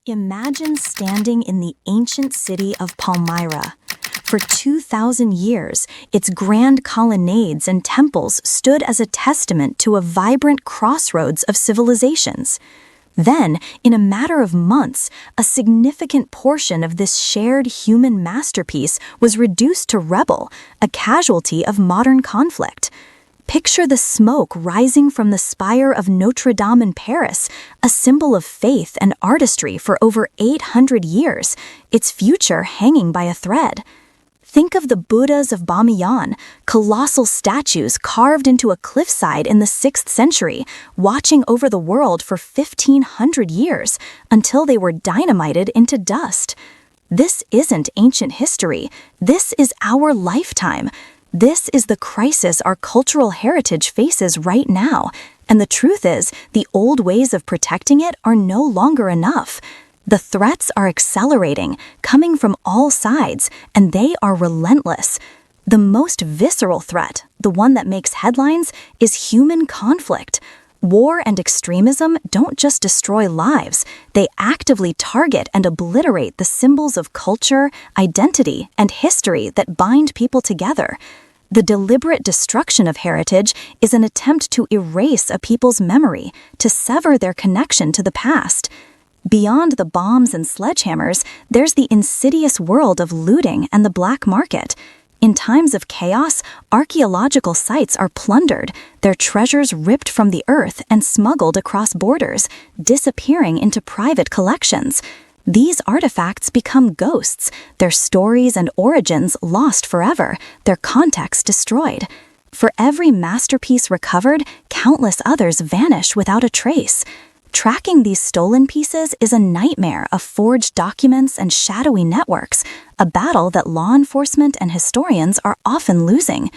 Imagine standing in the ancient city of Palmyra. For 2,000 years, its grand colonnades and temples stood as a testament to a vibrant crossroads of civilizations. Then, in a matter of months, a significant portion of this shared human masterpiece was reduced to rubble, a casualty of modern conflict. Picture the smoke rising from the spire of Notre Dame in Paris, a symbol of faith and artistry for over 800 years, its future hanging by a thread. Think of the Buddhas of Bamiyan, colossal statues carved into a cliffside in the 6th century, watching over the world for 1,500 years, until they were dynamited into dust. This isn't ancient history. This is our lifetime. This is the crisis our cultural heritage faces right now, and the truth is, the old ways of protecting it are no longer enough. The threats are accelerating, coming from all sides, and they are relentless. The most visceral threat, the one that makes headlines, is human conflict. War and extremism don't just destroy lives, they actively target and obliterate the symbols of culture, identity, and history that bind people together. The deliberate destruction of heritage is an attempt to erase a people's memory, to sever their connection to the past. Beyond the bombs and sledgehammers, there's the insidious world of looting and the black market. In times of chaos, archaeological sites are plundered, their treasures ripped from the earth and smuggled across borders, disappearing into private collections. These artifacts become ghosts, their stories and origins lost forever, their context destroyed. For every masterpiece recovered, countless others vanish without a trace. Tracking these stolen pieces is a nightmare of forged documents and shadowy networks, a battle that law enforcement and historians are often losing.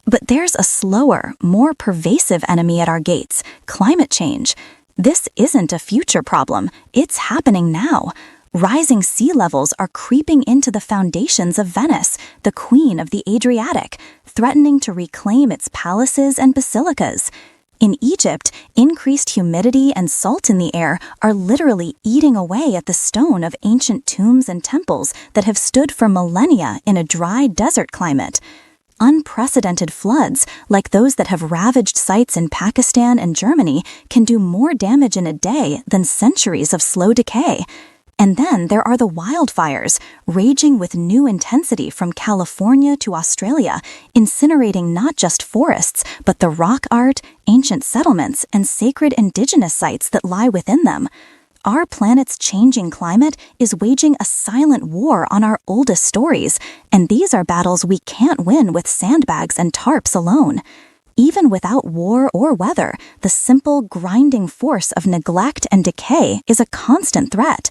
But there's a slower, more pervasive enemy at our gates: climate change. This isn't a future problem, it's happening now. Rising sea levels are creeping into the foundations of Venice, the queen of the Adriatic, threatening to reclaim its palaces and basilicas. In Egypt, increased humidity and salt in the air are literally eating away at the stone of ancient tombs and temples that have stood for millennia in a dry desert climate. Unprecedented floods, like those that have ravaged sites in Pakistan and Germany, can do more damage in a day than centuries of slow decay. And then there are the wildfires, raging with new intensity from California to Australia, incinerating not just forests, but the rock art, ancient settlements, and sacred indigenous sites that lie within them. Our planet's changing climate is waging a silent war on our oldest stories, and these are battles we can't win with sandbags and tarps alone. Even without war or weather, the simple, grinding force of neglect and decay is a constant threat.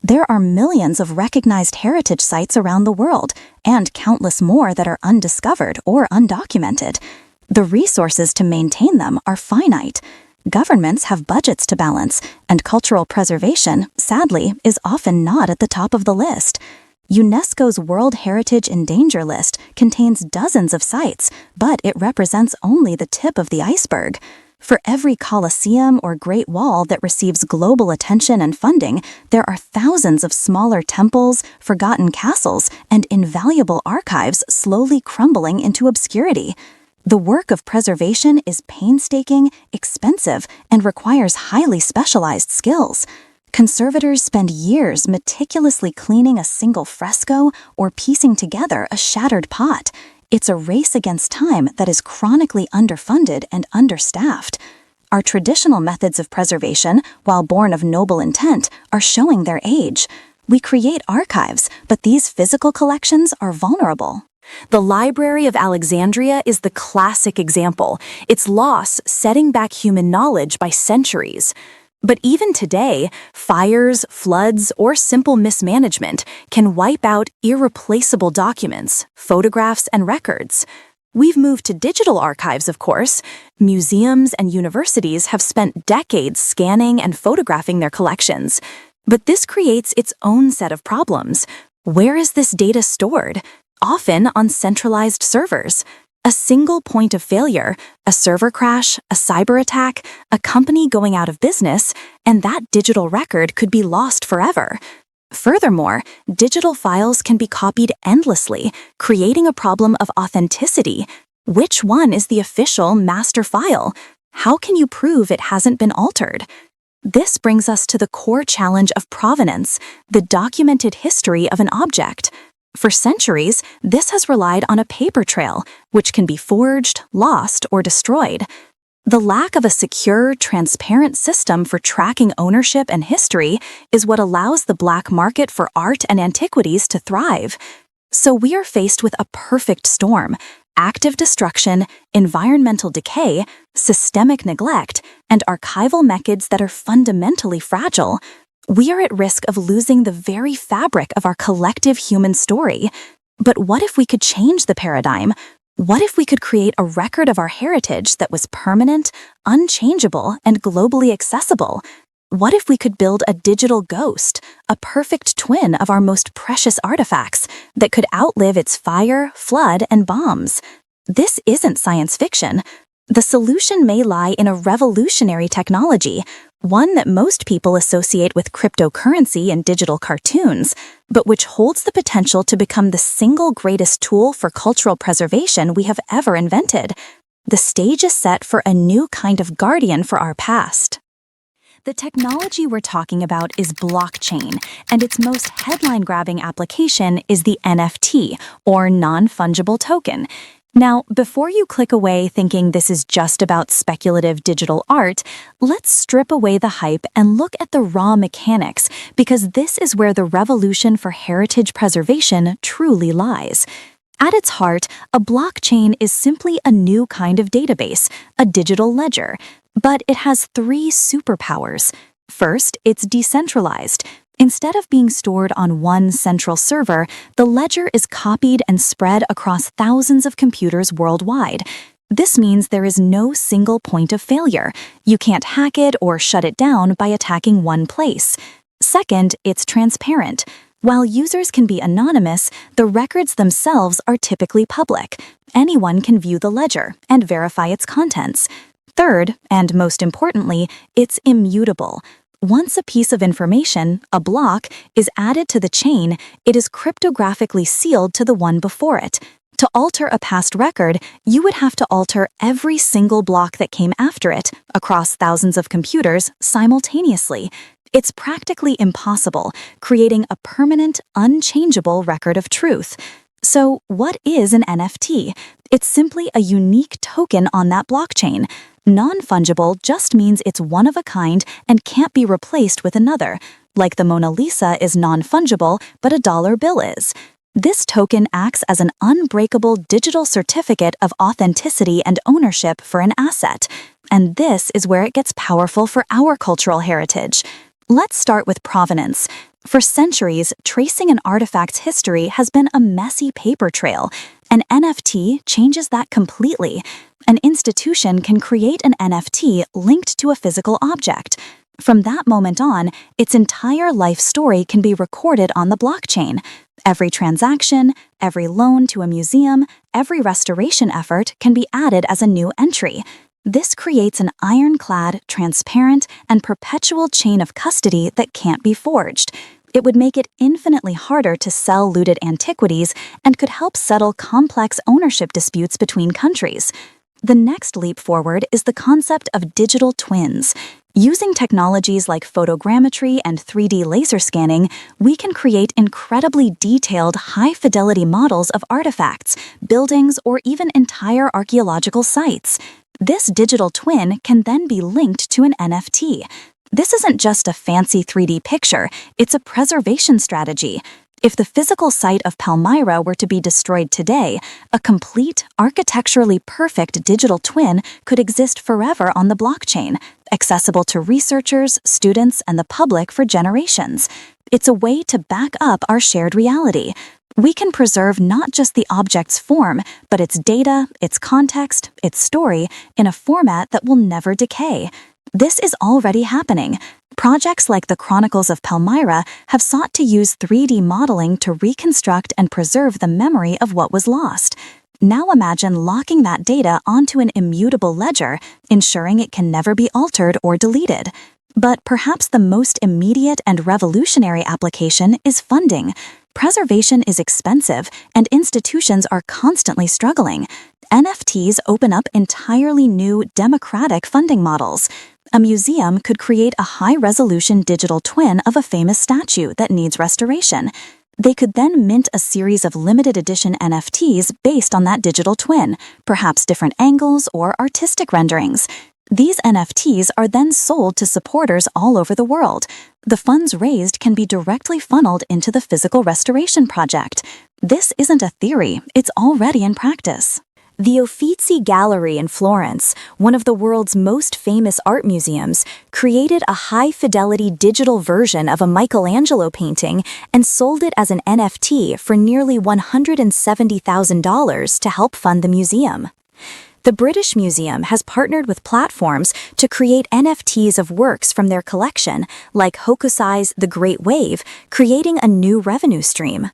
There are millions of recognized heritage sites around the world, and countless more that are undiscovered or undocumented. The resources to maintain them are finite. Governments have budgets to balance, and cultural preservation, sadly, is often not at the top of the list. UNESCO's World Heritage Endangered list contains dozens of sites, but it represents only the tip of the iceberg. For every Colosseum or Great Wall that receives global attention and funding, there are thousands of smaller temples, forgotten castles, and invaluable archives slowly crumbling into obscurity. The work of preservation is painstaking, expensive, and requires highly specialized skills. Conservators spend years meticulously cleaning a single fresco or piecing together a shattered pot. It's a race against time that is chronically underfunded and understaffed. Our traditional methods of preservation, while born of noble intent, are showing their age. We create archives, but these physical collections are vulnerable. The Library of Alexandria is the classic example, its loss setting back human knowledge by centuries. But even today, fires, floods, or simple mismanagement can wipe out irreplaceable documents, photographs, and records. We've moved to digital archives, of course. Museums and universities have spent decades scanning and photographing their collections. But this creates its own set of problems. Where is this data stored? Often on centralized servers. A single point of failure, a server crash, a cyber attack, a company going out of business, and that digital record could be lost forever. Furthermore, digital files can be copied endlessly, creating a problem of authenticity. Which one is the official master file? How can you prove it hasn't been altered? This brings us to the core challenge of provenance, the documented history of an object. For centuries, this has relied on a paper trail, which can be forged, lost, or destroyed. The lack of a secure, transparent system for tracking ownership and history is what allows the black market for art and antiquities to thrive. So we are faced with a perfect storm: active destruction, environmental decay, systemic neglect, and archival methods that are fundamentally fragile. We are at risk of losing the very fabric of our collective human story. But what if we could change the paradigm? What if we could create a record of our heritage that was permanent, unchangeable, and globally accessible? What if we could build a digital ghost, a perfect twin of our most precious artifacts that could outlive its fire, flood, and bombs? This isn't science fiction. The solution may lie in a revolutionary technology, one that most people associate with cryptocurrency and digital cartoons, but which holds the potential to become the single greatest tool for cultural preservation we have ever invented. The stage is set for a new kind of guardian for our past. The technology we're talking about is blockchain, and its most headline-grabbing application is the NFT, or non-fungible token. Now, before you click away thinking this is just about speculative digital art, let's strip away the hype and look at the raw mechanics, because this is where the revolution for heritage preservation truly lies. At its heart, a blockchain is simply a new kind of database, a digital ledger. But it has three superpowers. First, it's decentralized. Instead of being stored on one central server, the ledger is copied and spread across thousands of computers worldwide. This means there is no single point of failure. You can't hack it or shut it down by attacking one place. Second, it's transparent. While users can be anonymous, the records themselves are typically public. Anyone can view the ledger and verify its contents. Third, and most importantly, it's immutable. Once a piece of information, a block, is added to the chain, it is cryptographically sealed to the one before it. To alter a past record, you would have to alter every single block that came after it, across thousands of computers, simultaneously. It's practically impossible, creating a permanent, unchangeable record of truth. So, what is an NFT? It's simply a unique token on that blockchain. Non-fungible just means it's one of a kind and can't be replaced with another, like the Mona Lisa is non-fungible, but a dollar bill is. This token acts as an unbreakable digital certificate of authenticity and ownership for an asset. And this is where it gets powerful for our cultural heritage. Let's start with provenance. For centuries, tracing an artifact's history has been a messy paper trail. An NFT changes that completely. An institution can create an NFT linked to a physical object. From that moment on, its entire life story can be recorded on the blockchain. Every transaction, every loan to a museum, every restoration effort can be added as a new entry. This creates an ironclad, transparent, and perpetual chain of custody that can't be forged. It would make it infinitely harder to sell looted antiquities and could help settle complex ownership disputes between countries. The next leap forward is the concept of digital twins. Using technologies like photogrammetry and 3D laser scanning, we can create incredibly detailed, high-fidelity models of artifacts, buildings, or even entire archaeological sites. This digital twin can then be linked to an NFT. This isn't just a fancy 3D picture, it's a preservation strategy. If the physical site of Palmyra were to be destroyed today, a complete, architecturally perfect digital twin could exist forever on the blockchain, accessible to researchers, students, and the public for generations. It's a way to back up our shared reality. We can preserve not just the object's form, but its data, its context, its story, in a format that will never decay. This is already happening. Projects like the Chronicles of Palmyra have sought to use 3D modeling to reconstruct and preserve the memory of what was lost. Now imagine locking that data onto an immutable ledger, ensuring it can never be altered or deleted. But perhaps the most immediate and revolutionary application is funding. Preservation is expensive, and institutions are constantly struggling. NFTs open up entirely new, democratic funding models. A museum could create a high-resolution digital twin of a famous statue that needs restoration. They could then mint a series of limited-edition NFTs based on that digital twin, perhaps different angles or artistic renderings. These NFTs are then sold to supporters all over the world. The funds raised can be directly funneled into the physical restoration project. This isn't a theory, it's already in practice. The Uffizi Gallery in Florence, one of the world's most famous art museums, created a high-fidelity digital version of a Michelangelo painting and sold it as an NFT for nearly $170,000 to help fund the museum. The British Museum has partnered with platforms to create NFTs of works from their collection, like Hokusai's The Great Wave, creating a new revenue stream.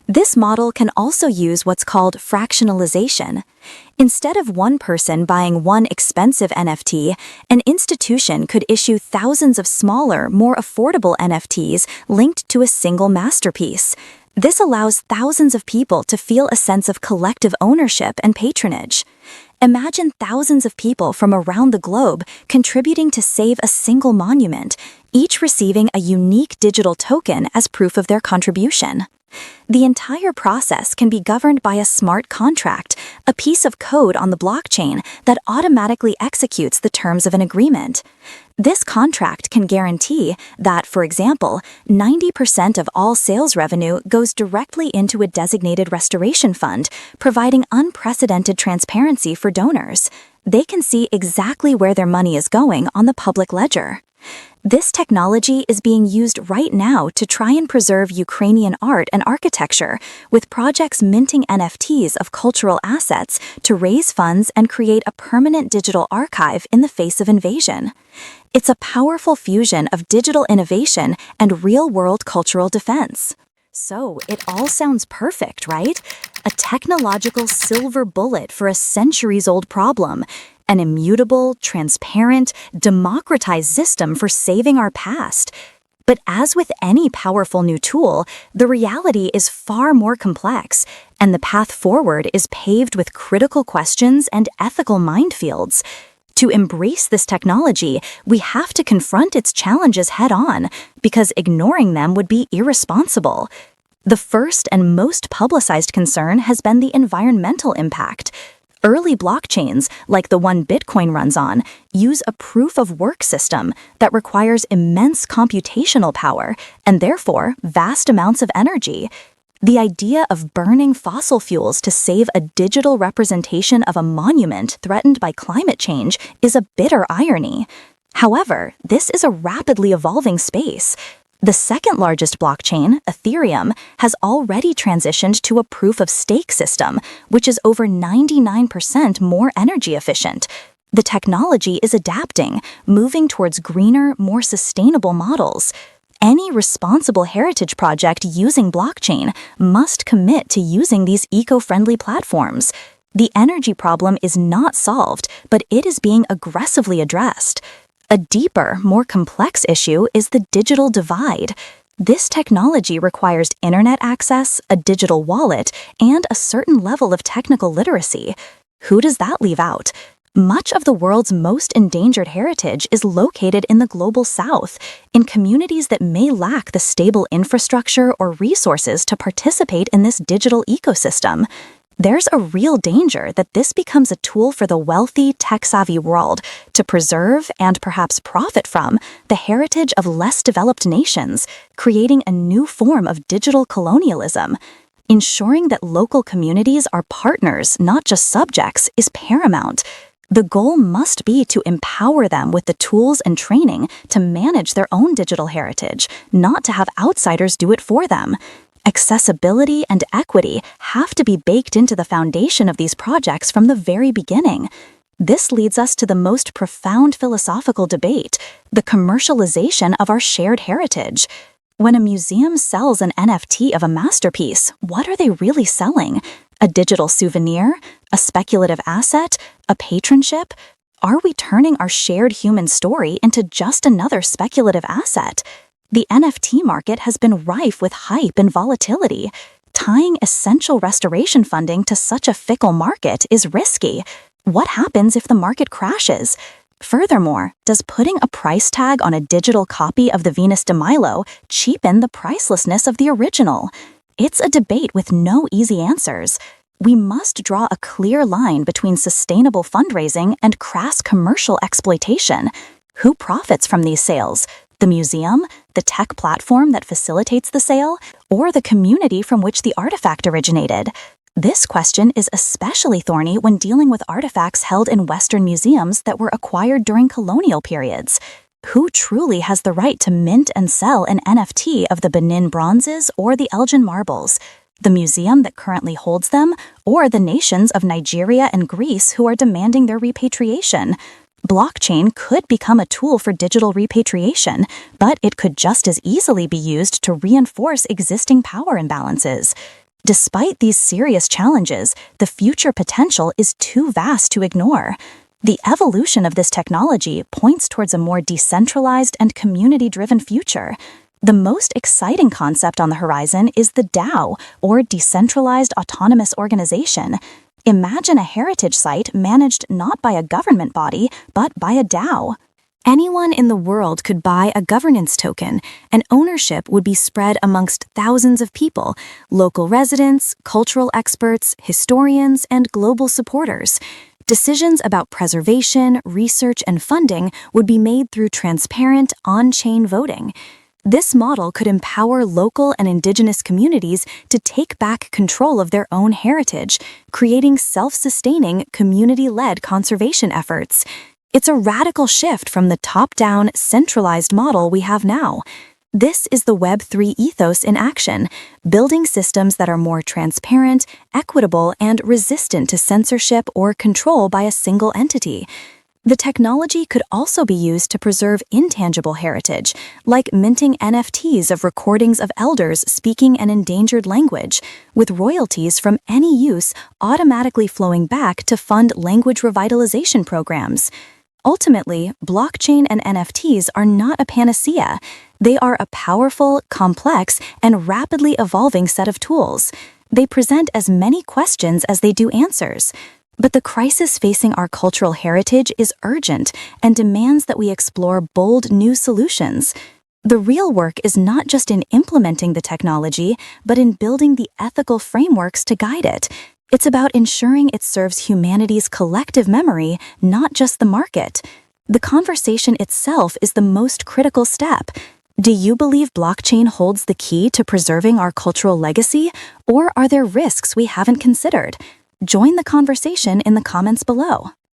This model can also use what's called fractionalization. Instead of one person buying one expensive NFT, an institution could issue thousands of smaller, more affordable NFTs linked to a single masterpiece. This allows thousands of people to feel a sense of collective ownership and patronage. Imagine thousands of people from around the globe contributing to save a single monument, each receiving a unique digital token as proof of their contribution. The entire process can be governed by a smart contract, a piece of code on the blockchain that automatically executes the terms of an agreement. This contract can guarantee that, for example, 90% of all sales revenue goes directly into a designated restoration fund, providing unprecedented transparency for donors. They can see exactly where their money is going on the public ledger. This technology is being used right now to try and preserve Ukrainian art and architecture, with projects minting NFTs of cultural assets to raise funds and create a permanent digital archive in the face of invasion. It's a powerful fusion of digital innovation and real-world cultural defense. So, it all sounds perfect, right? A technological silver bullet for a centuries-old problem. An immutable, transparent, democratized system for saving our past. But as with any powerful new tool, the reality is far more complex, and the path forward is paved with critical questions and ethical minefields. To embrace this technology, we have to confront its challenges head-on, because ignoring them would be irresponsible. The first and most publicized concern has been the environmental impact. Early blockchains, like the one Bitcoin runs on, use a proof-of-work system that requires immense computational power and therefore vast amounts of energy. The idea of burning fossil fuels to save a digital representation of a monument threatened by climate change is a bitter irony. However, this is a rapidly evolving space. The second largest blockchain, Ethereum, has already transitioned to a proof-of-stake system, which is over 99% more energy efficient. The technology is adapting, moving towards greener, more sustainable models. Any responsible heritage project using blockchain must commit to using these eco-friendly platforms. The energy problem is not solved, but it is being aggressively addressed. A deeper, more complex issue is the digital divide. This technology requires internet access, a digital wallet, and a certain level of technical literacy. Who does that leave out? Much of the world's most endangered heritage is located in the global south, in communities that may lack the stable infrastructure or resources to participate in this digital ecosystem. There's a real danger that this becomes a tool for the wealthy, tech-savvy world to preserve and perhaps profit from the heritage of less developed nations, creating a new form of digital colonialism. Ensuring that local communities are partners, not just subjects, is paramount. The goal must be to empower them with the tools and training to manage their own digital heritage, not to have outsiders do it for them. Accessibility and equity have to be baked into the foundation of these projects from the very beginning. This leads us to the most profound philosophical debate, the commercialization of our shared heritage. When a museum sells an NFT of a masterpiece, what are they really selling? A A digital souvenir? A speculative asset? A patronship? Are we turning our shared human story into just another speculative asset? The NFT market has been rife with hype and volatility. Tying essential restoration funding to such a fickle market is risky. What happens if the market crashes? Furthermore, does putting a price tag on a digital copy of the Venus de Milo cheapen the pricelessness of the original? It's a debate with no easy answers. We must draw a clear line between sustainable fundraising and crass commercial exploitation. Who profits from these sales? The museum, the tech platform that facilitates the sale, or the community from which the artifact originated? This question is especially thorny when dealing with artifacts held in Western museums that were acquired during colonial periods. Who truly has the right to mint and sell an NFT of the Benin bronzes or the Elgin marbles? The museum that currently holds them, or the nations of Nigeria and Greece who are demanding their repatriation? Blockchain could become a tool for digital repatriation, but it could just as easily be used to reinforce existing power imbalances. Despite these serious challenges, the future potential is too vast to ignore. The evolution of this technology points towards a more decentralized and community-driven future. The most exciting concept on the horizon is the DAO, or Decentralized Autonomous Organization. Imagine a heritage site managed not by a government body, but by a DAO. Anyone in the world could buy a governance token, and ownership would be spread amongst thousands of people, local residents, cultural experts, historians, and global supporters. Decisions about preservation, research, and funding would be made through transparent, on-chain voting. This model could empower local and indigenous communities to take back control of their own heritage, creating self-sustaining, community-led conservation efforts. It's a radical shift from the top-down, centralized model we have now. This is the Web3 ethos in action, building systems that are more transparent, equitable, and resistant to censorship or control by a single entity. The technology could also be used to preserve intangible heritage, like minting NFTs of recordings of elders speaking an endangered language, with royalties from any use automatically flowing back to fund language revitalization programs. Ultimately, blockchain and NFTs are not a panacea. They are a powerful, complex, and rapidly evolving set of tools. They present as many questions as they do answers. But the crisis facing our cultural heritage is urgent and demands that we explore bold new solutions. The real work is not just in implementing the technology, but in building the ethical frameworks to guide it. It's about ensuring it serves humanity's collective memory, not just the market. The conversation itself is the most critical step. Do you believe blockchain holds the key to preserving our cultural legacy, or are there risks we haven't considered? Join the conversation in the comments below.